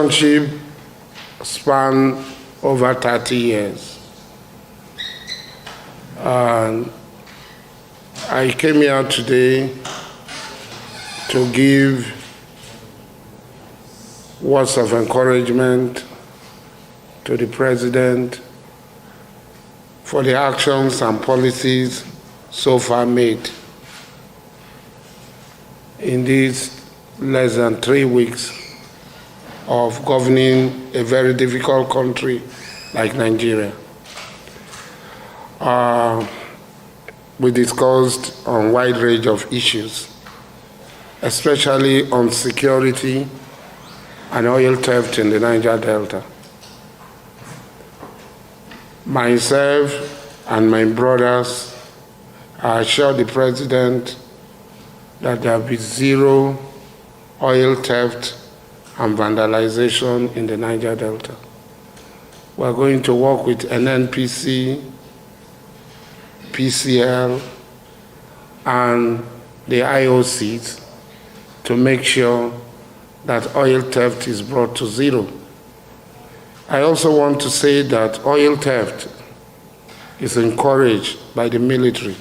relationship span over 30 years. And I came here today to give words of encouragement to the President for the actions and policies so far made in these less than 3 weeks of governing a very difficult country like Nigeria. We discussed on a wide range of issues, especially on security and oil theft in the Niger Delta. Myself and my brothers, I assure the President that there will be zero oil theft and vandalization in the Niger Delta. We're going to work with NNPC, PCL, and the IOCs to make sure that oil theft is brought to zero. I also want to say that oil theft is encouraged by the military.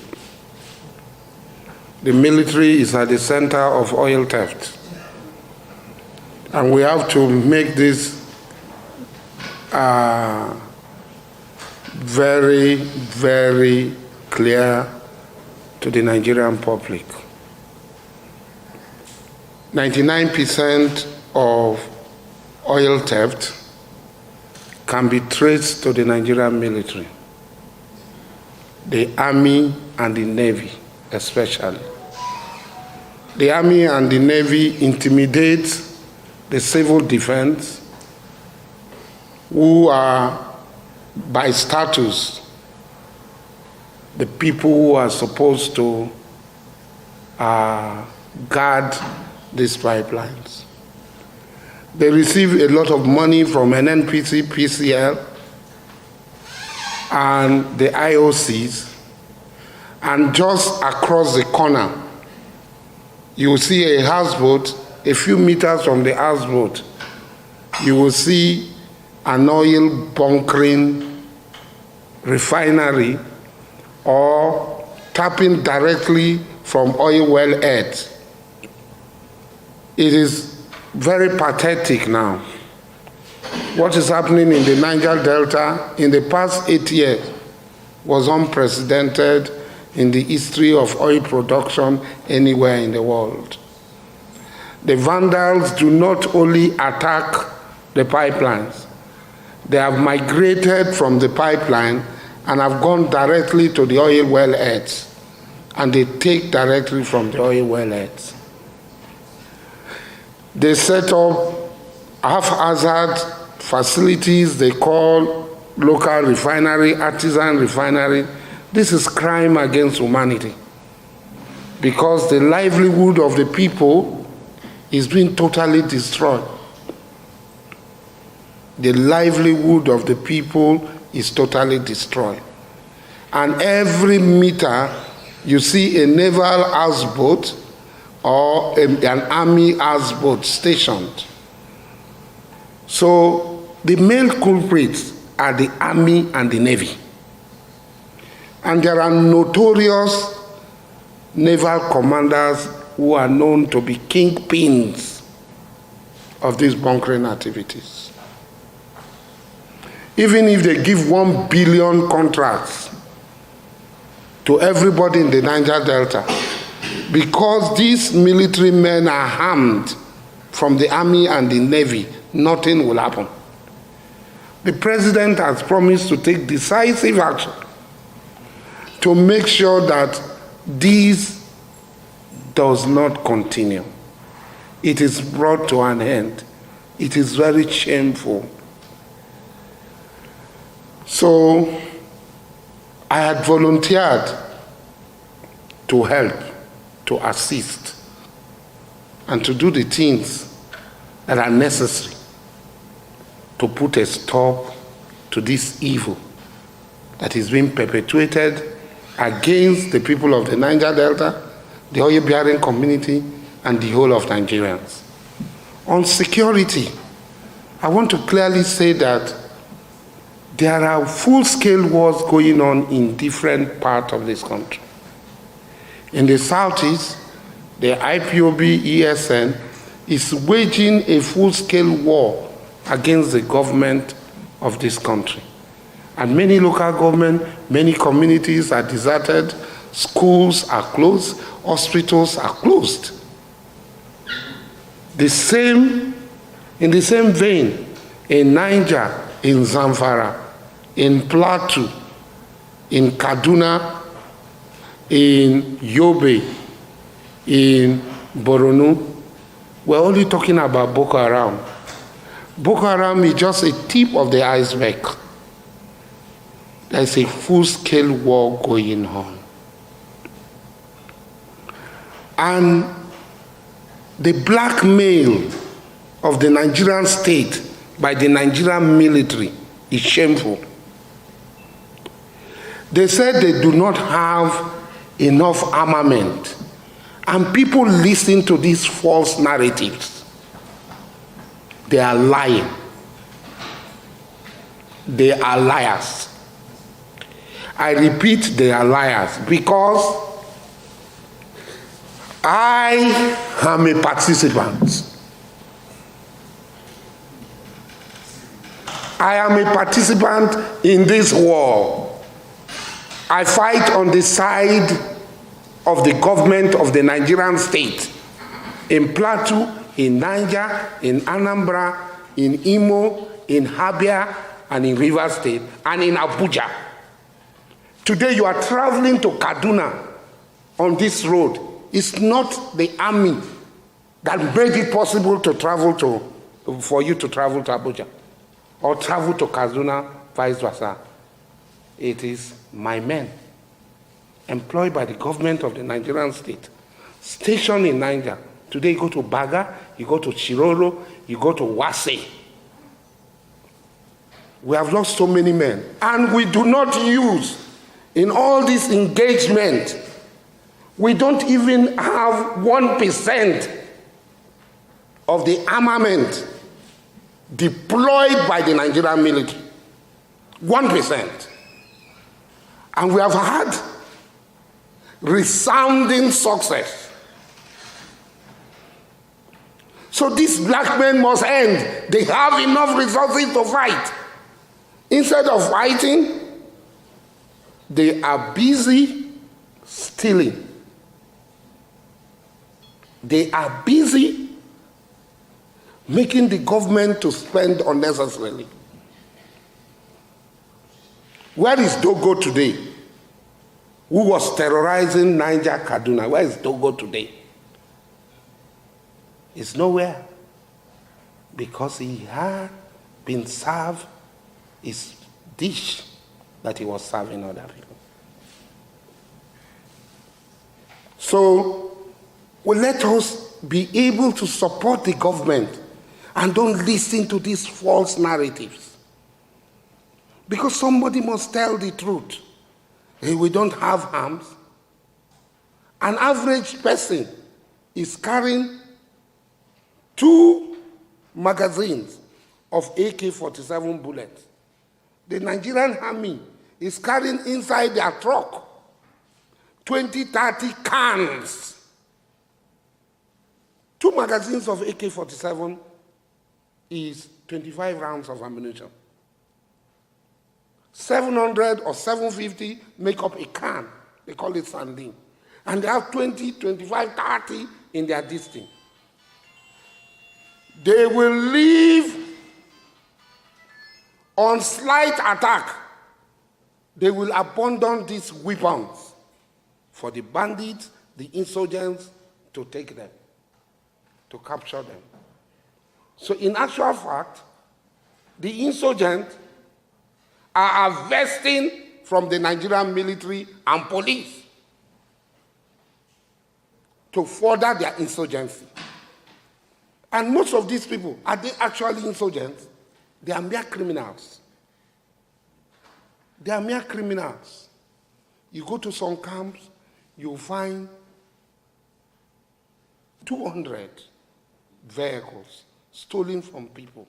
The military is at the center of oil theft. And we have to make this very, very clear to the Nigerian public. 99% of oil theft can be traced to the Nigerian military, the Army and the Navy especially. The Army and the Navy intimidate the civil defense, who are by status the people who are supposed to guard these pipelines. They receive a lot of money from NNPC, PCL, and the IOCs, and just across the corner, you will see a houseboat. A few meters from the houseboat, you will see an oil bunkering refinery or tapping directly from oil well heads. It is very pathetic now. What is happening in the Niger Delta in the past 8 years was unprecedented in the history of oil production anywhere in the world. The vandals do not only attack the pipelines, they have migrated from the pipeline and have gone directly to the oil well heads, and they take directly from the oil well heads. They set up haphazard facilities they call local refinery, artisan refinery. This is crime against humanity, because the livelihood of the people is being totally destroyed. The livelihood of the people is totally destroyed. And every meter you see a naval houseboat or an army houseboat stationed. So the main culprits are the Army and the Navy. And there are notorious naval commanders who are known to be kingpins of these bunkering activities. Even if they give 1 billion contracts to everybody in the Niger Delta, because these military men are armed from the Army and the Navy, nothing will happen. The President has promised to take decisive action to make sure that these does not continue. It is brought to an end. It is very shameful. So I had volunteered to help, to assist, and to do the things that are necessary to put a stop to this evil that is being perpetuated against the people of the Niger Delta, the oil-bearing community, and the whole of Nigerians. On security, I want to clearly say that there are full-scale wars going on in different parts of this country. In the southeast, the IPOB ESN is waging a full-scale war against the government of this country. And many local governments, many communities are deserted, schools are closed, hospitals are closed. In the same vein, in Niger, in Zamfara, in Plateau, in Kaduna, in Yobe, in Borno, we're only talking about Boko Haram. Boko Haram is just a tip of the iceberg. There's a full-scale war going on. And the blackmail of the Nigerian state by the Nigerian military is shameful. They said they do not have enough armament, and people listen to these false narratives. They are lying. They are liars. I repeat, they are liars, because I am a participant. I am a participant in this war. I fight on the side of the government of the Nigerian state, in Plateau, in Niger, in Anambra, in Imo, in Abia, and in Rivers State, and in Abuja. Today you are traveling to Kaduna on this road. It's not the army that made it possible to travel for you to travel to Abuja or travel to Kaduna, vice versa. It is my men, employed by the government of the Nigerian state, stationed in Niger. Today you go to Baga, you go to Chiroro, you go to Wase. We have lost so many men, and we do not use, in all this engagement, we don't even have 1% of the armament deployed by the Nigerian military. 1%. And we have had resounding success. So this black men must end. They have enough resources to fight. Instead of fighting, they are busy stealing. They are busy making the government to spend unnecessarily. Where is Dogo today? Who was terrorizing Niger, Kaduna? Where is Dogo today? He's nowhere, because he had been served his dish that he was serving other people. So, let us be able to support the government and don't listen to these false narratives. Because somebody must tell the truth. Hey, we don't have arms. An average person is carrying 2 magazines of AK-47 bullets. The Nigerian army is carrying inside their truck 20, 30 cans. 2 magazines of AK-47 is 25 rounds of ammunition. 700 or 750 make up a can. They call it sardine. And they have 20, 25, 30 in their distance. They will leave on slight attack. They will abandon these weapons for the bandits, the insurgents, to take them, to capture them. So in actual fact, the insurgents are harvesting from the Nigerian military and police to further their insurgency. And most of these people, are they actually insurgents? They are mere criminals. They are mere criminals. You go to some camps, you find 200 vehicles stolen from people.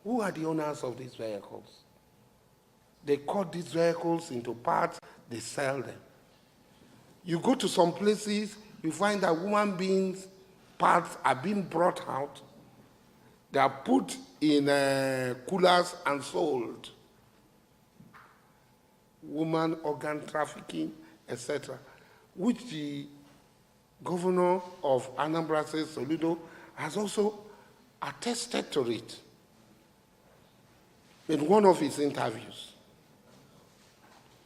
Who are the owners of these vehicles? They cut these vehicles into parts, they sell them. You go to some places, you find that human beings' parts are being brought out, they are put in coolers and sold. Woman organ trafficking, etc., which the governor of Anambra State, Soludo, has also attested to it in one of his interviews.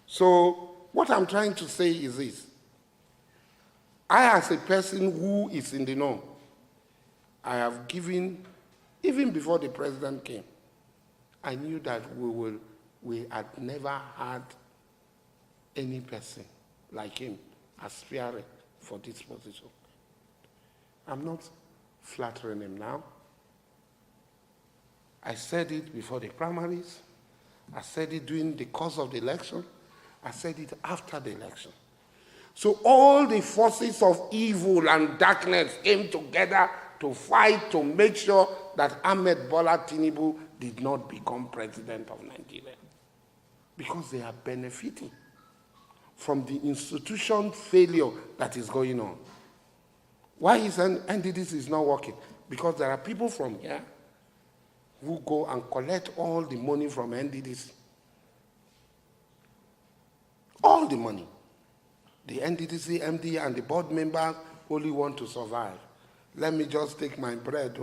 So what I'm trying to say is this. I, as a person who is in the know, I have given, even before the president came, I knew that we had never had any person like him aspiring for this position. I'm not flattering him now. I said it before the primaries. I said it during the course of the election. I said it after the election. So all the forces of evil and darkness came together to fight to make sure that Ahmed Bola Tinubu did not become president of Nigeria, because they are benefiting from the institution failure that is going on. Why is NDDC is not working? Because there are people from here who go and collect all the money from NDDC. All the money. The NDDC MD and the board members only want to survive. Let me just take my bread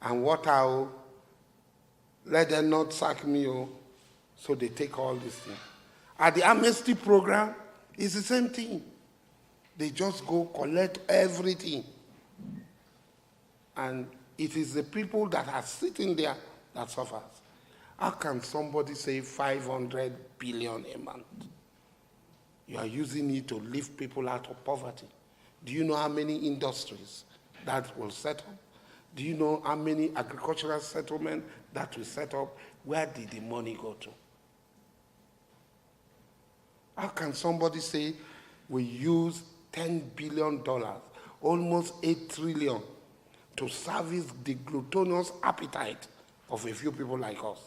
and water. Let them not sack me. So they take all these things. At the amnesty program, it's the same thing. They just go collect everything. And it is the people that are sitting there that suffers. How can somebody say 500 billion a month? You are using it to lift people out of poverty. Do you know how many industries that will set up? Do you know how many agricultural settlements that will set up? Where did the money go to? How can somebody say we use $10 billion, almost 8 trillion, to service the gluttonous appetite of a few people like us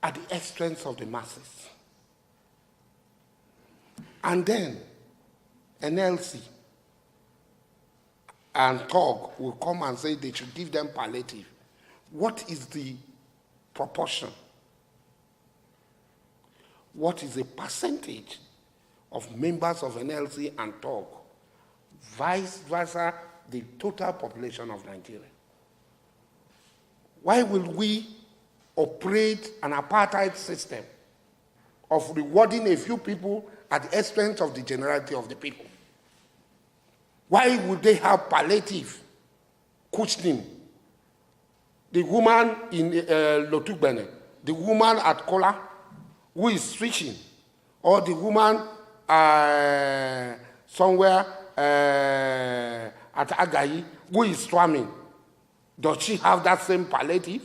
at the expense of the masses? And then NLC and TOG will come and say they should give them palliative. What is the proportion? What is the percentage of members of NLC and TOG, vice versa the total population of Nigeria? Why will we operate an apartheid system of rewarding a few people at the expense of the generality of the people? Why would they have palliative cushioning? The woman in Lotugbene, the woman at Kola who is switching, or the woman somewhere at Agayi who is swimming, does she have that same palliative?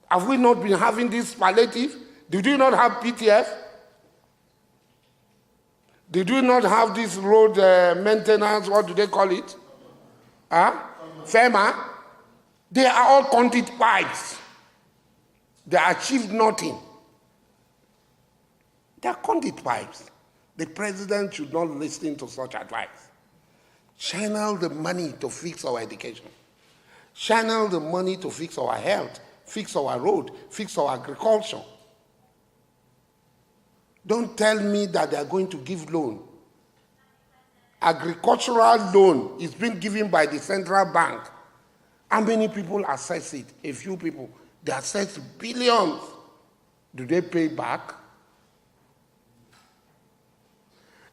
Have we not been having this palliative? Did you not have PTF? Did you not have this road maintenance, what do they call it? FEMA? They are all conduit pipes. They achieved nothing. They are conduit pipes. The president should not listen to such advice. Channel the money to fix our education. Channel the money to fix our health, fix our road, fix our agriculture. Don't tell me that they are going to give loan. Agricultural loan is being given by the central bank. How many people access it? A few people. They access billions. Do they pay back?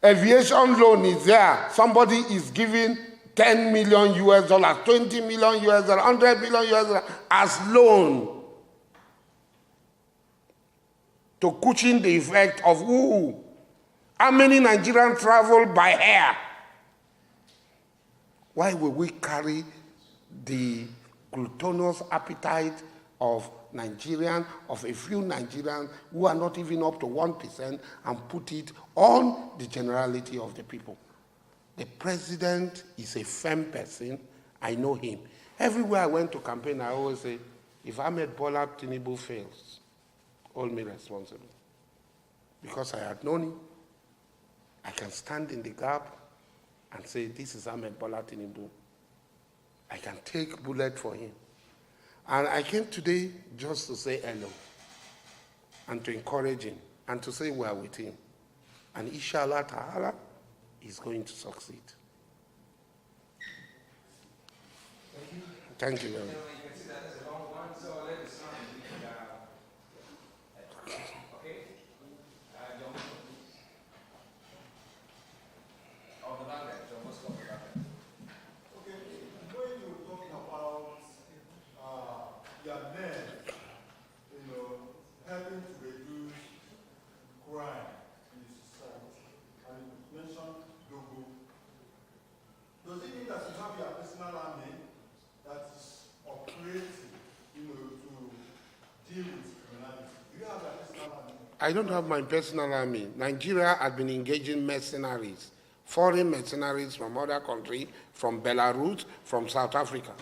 Aviation loan is there. Somebody is giving 10 million US dollars, 20 million US dollars, 100 million US dollars as loan to cushion the effect of who? How many Nigerians travel by air? Why will we carry the gluttonous appetite of Nigerians, of a few Nigerians who are not even up to 1%, and put it on the generality of the people? The president is a firm person. I know him. Everywhere I went to campaign, I always say, if Ahmed Bola Tinubu fails, hold me responsible. Because I had known him, I can stand in the gap and say, this is Ahmed Bola Tinubu. I can take bullet for him. And I came today just to say hello and to encourage him and to say we are with him. And inshallah ta'ala, he's going to succeed. Thank you very much. You can see that is a long one, so let us know. Okay? John Bosco, please. On the back there, John Bosco on the back there. Okay, when you're talking about your men, helping to reduce crime in the society, and you mentioned Dokubo, does it mean that you have your personal army that is operating, to deal with criminality? Do you have your personal army? I don't have my personal army. Nigeria had been engaging mercenaries, foreign mercenaries from other countries, from Belarus, from South Africa,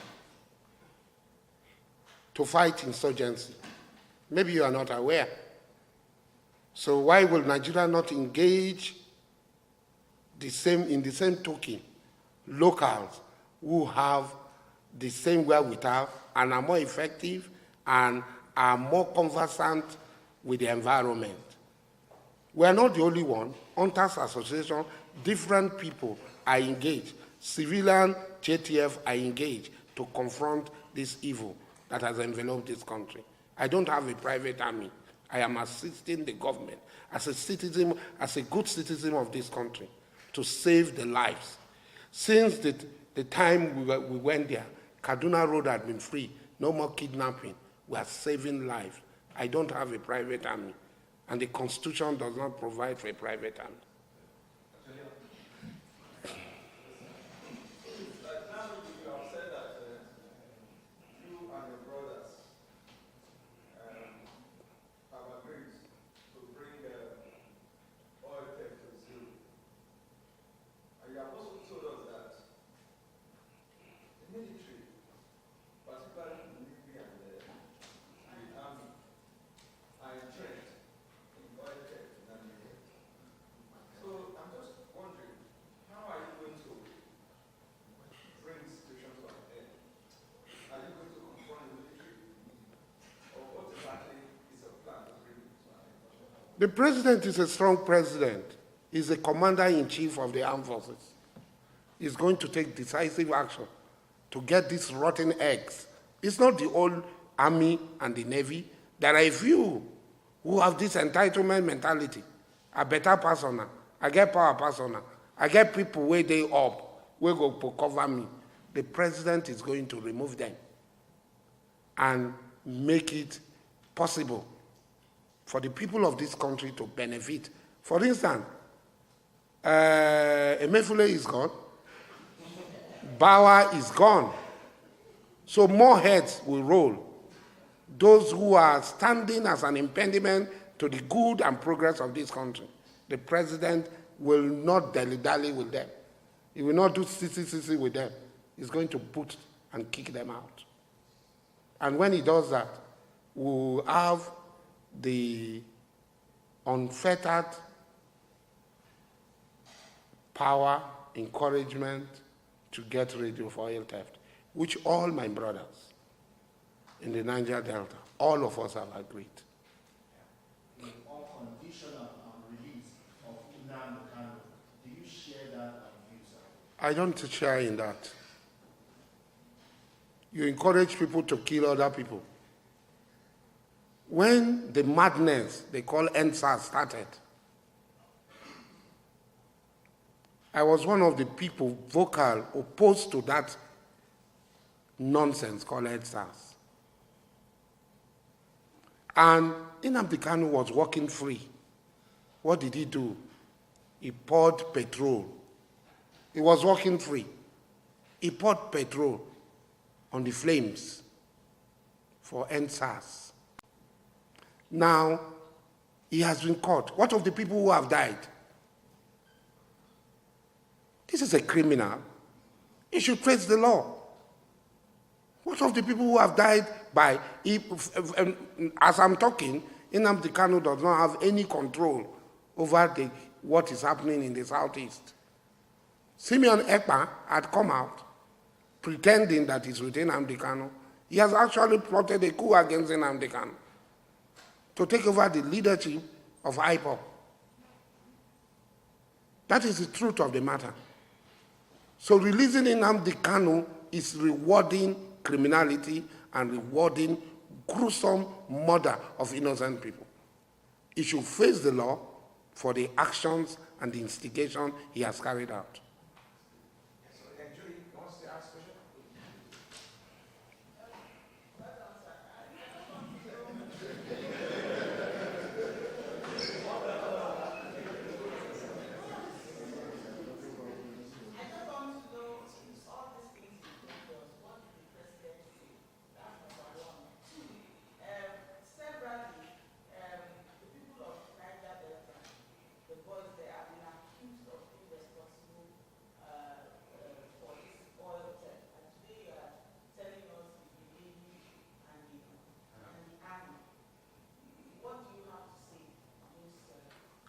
to fight insurgency. Maybe you are not aware. So why will Nigeria not engage in the same token locals who have the same wherewithal and are more effective and are more conversant with the environment? We are not the only one. Hunters Association, different people are engaged. Civilian JTF are engaged to confront this evil that has enveloped this country. I don't have a private army. I am assisting the government as a citizen, as a good citizen of this country, to save the lives. Since the time we went there, Kaduna Road had been free, no more kidnapping. We are saving lives. I don't have a private army, and the Constitution does not provide for a private army. The president is a strong president. He's the commander-in-chief of the armed forces. He's going to take decisive action to get these rotten eggs. It's not the old army and the navy. There are a few who have this entitlement mentality. I better persona. I get power persona. I get people where they up, where go to cover me. The president is going to remove them and make it possible for the people of this country to benefit. For instance, Emefiele is gone. Bauer is gone. So more heads will roll. Those who are standing as an impediment to the good and progress of this country. The president will not dilly-dally with them. He will not do CCCC with them. He's going to put and kick them out. And when he does that, we will have the unfettered power, encouragement to get rid of oil theft, which all my brothers in the Niger Delta, all of us have agreed. The unconditional release of Nnamdi Kanu, do you share that view, sir? I don't share in that. You encourage people to kill other people. When the madness they call EndSARS started, I was one of the people vocal opposed to that nonsense called EndSARS. And Nnamdi Kanu was walking free. What did he do? He poured petrol. He was walking free. He poured petrol on the flames for EndSARS. Now, he has been caught. What of the people who have died? This is a criminal. He should face the law. What of the people who have died by, as I'm talking, Nnamdi Kanu does not have any control over what is happening in the southeast. Simeon Ekpa had come out pretending that he's with Nnamdi Kanu. He has actually plotted a coup against Nnamdi Kanu to take over the leadership of IPOB. That is the truth of the matter. So releasing Nnamdi Kanu is rewarding criminality and rewarding gruesome murder of innocent people. He should face the law for the actions and the instigation he has carried out. So, Julie, wants to ask a question?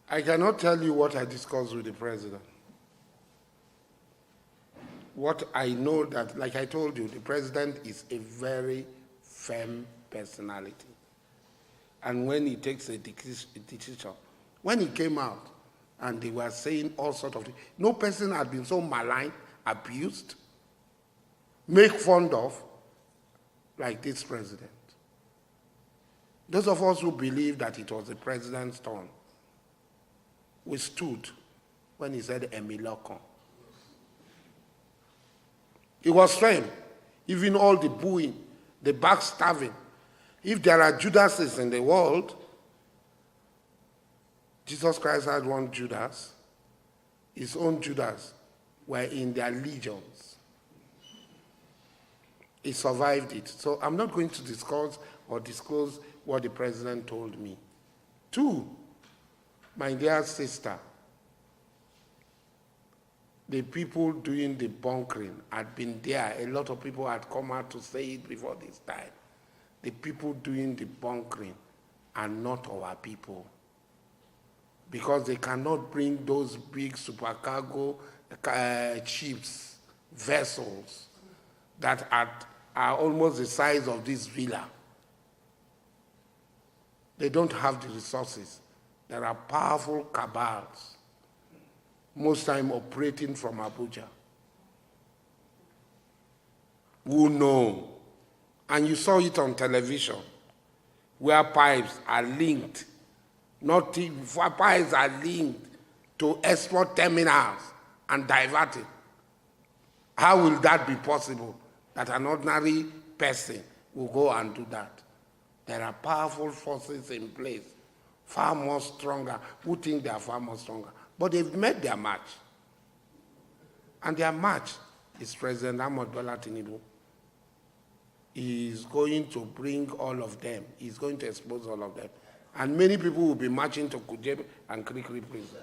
I cannot tell you what I discussed with the president. What I know that, like I told you, the president is a very firm personality. And when he takes a decision, when he came out and they were saying all sorts of things, no person had been so maligned, abused, made fun of, like this president. Those of us who believe that it was the president's turn, we stood when he said Emilokon. It was firm. Even all the booing, the backstabbing. If there are Judases in the world, Jesus Christ had one Judas. His own Judas were in their legions. He survived it. So I'm not going to discuss or disclose what the president told me. 2, my dear sister, the people doing the bunkering had been there. A lot of people had come out to say it before this time. The people doing the bunkering are not our people, because they cannot bring those big supercargo ships, vessels that are almost the size of this villa. They don't have the resources. There are powerful cabals, most time operating from Abuja, who know. And you saw it on television, where pipes are linked, pipes are linked to export terminals and diverted. How will that be possible, that an ordinary person will go and do that? There are powerful forces in place, far more stronger, who think they are far more stronger. But they've made their match. And their match is President Ahmed Bola Tinubu. He is going to bring all of them. He's going to expose all of them. And many people will be marching to Kuje and Krikri prison.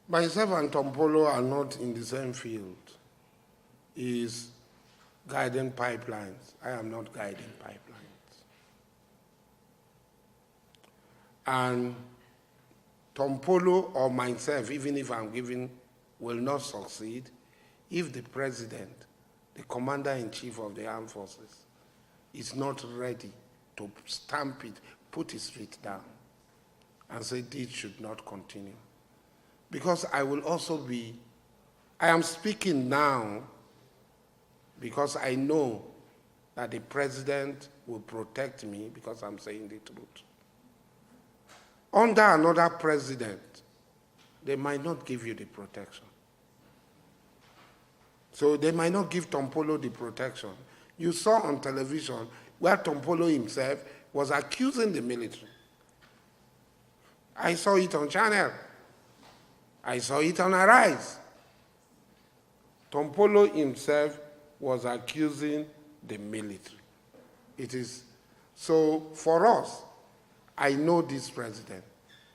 Myself and Tompolo are not in the same field. He is guiding pipelines. I am not guiding pipelines. And Tompolo or myself, even if I'm giving, will not succeed if the president, the commander-in-chief of the armed forces, is not ready to stamp it, put his feet down, and say this should not continue. Because I will also be, I am speaking now because I know that the president will protect me because I'm saying the truth. Under another president, they might not give you the protection. So they might not give Tompolo the protection. You saw on television where Tompolo himself was accusing the military. I saw it on Channel. I saw it on Arise. Tompolo himself was accusing the military. It is so for us. I know this president,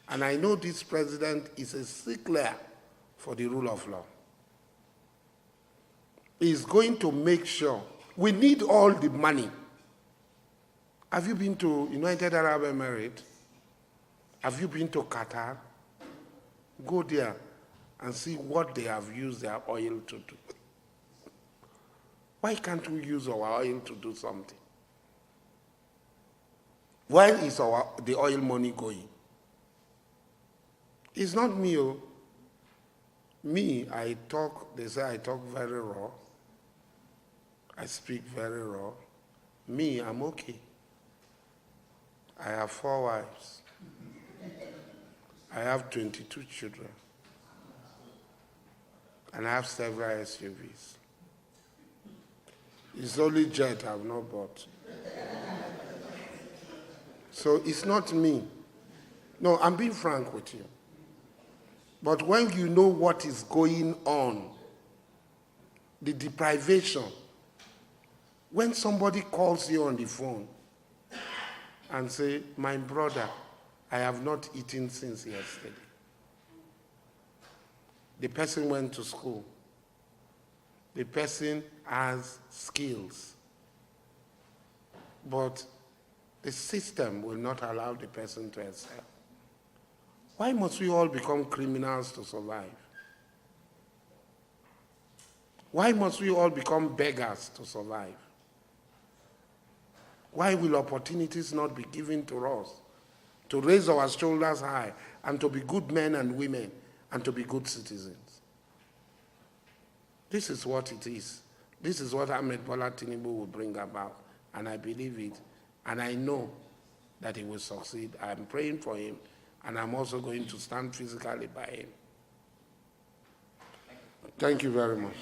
and I know this president is a stickler for the rule of law. He's going to make sure we need all the money. Have you been to United Arab Emirates? Have you been to Qatar? Go there and see what they have used their oil to do. Why can't we use our oil to do something? Where is the oil money going? It's not me. Me, I talk, they say I talk very raw. I speak very raw. Me, I'm okay. I have 4 wives. I have 22 children. And I have several SUVs. It's only jet I've not bought. So it's not me. No, I'm being frank with you. But when you know what is going on, the deprivation, when somebody calls you on the phone and say, my brother, I have not eaten since yesterday. The person went to school. The person has skills. But the system will not allow the person to excel. Why must we all become criminals to survive? Why must we all become beggars to survive? Why will opportunities not be given to us to raise our shoulders high and to be good men and women and to be good citizens? This is what it is. This is what Ahmed Bola Tinubu will bring about, and I believe it, and I know that he will succeed. I'm praying for him, and I'm also going to stand physically by him. Thank you very much.